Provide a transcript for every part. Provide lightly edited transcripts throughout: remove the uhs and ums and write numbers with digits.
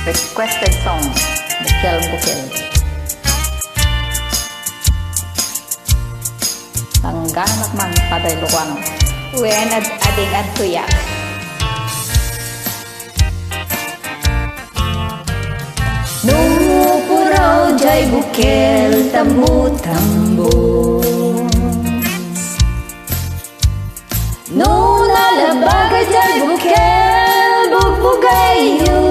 requested song, Bukel Bukel. Tangganak man paday luwang, wen ading tuyak. Nung puraw jay bukel tambo-tambo, nung nalabagay jay bukel bugbugay yun,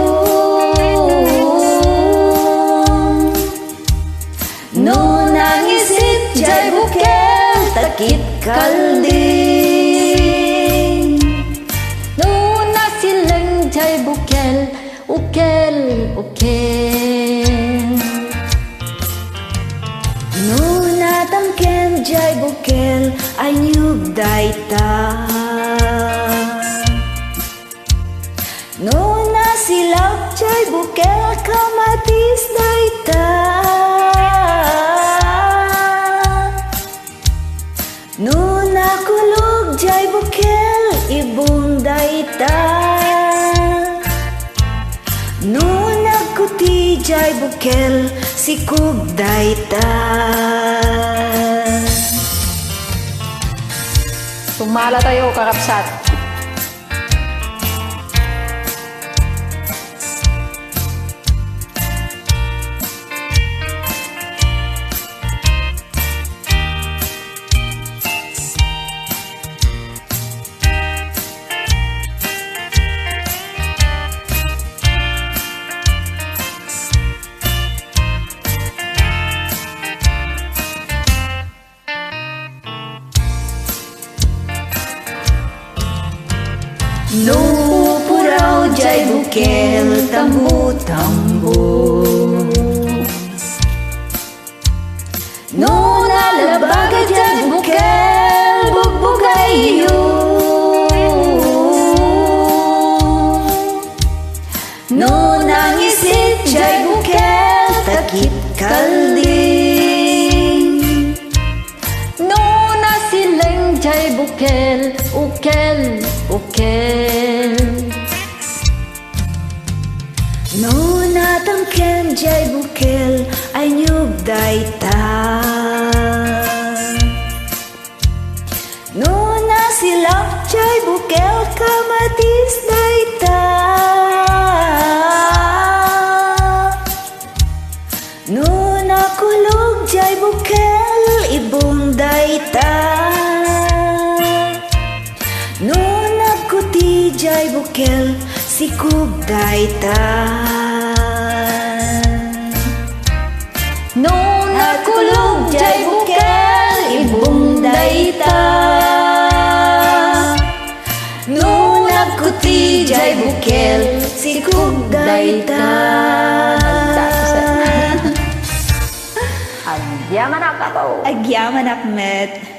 nung nangisip jay bukel takit kalding, nung nasilang jay bukel ukel ukel, nung natamken jay bukel ay nyug dayta, nung nasilap jay bukel kamatis dayta, nung nakulog jay bukel ibong dayta, nung nagkuti jay bukel sikog dayta. Tumala tayo kakapsat. Nung puraw jay bukel tambo-tambo, nung nalabagay jay bukel bugbugay yun, nung nangisip jay bukel takip kalding, nung nasilang jay bukel ukel ukel, nung natamken jay bukel ay nyug dayta, nung nasilap jay bukel kamatis dayta, nung nakulog jay bukel ibong dayta, nung nagkuti jay bukel sikog dayta, nung nakulog jay bukel ibong dayta, nung nagkuti jay bukel sikog dayta. Agyaman ako. Agyaman akmet.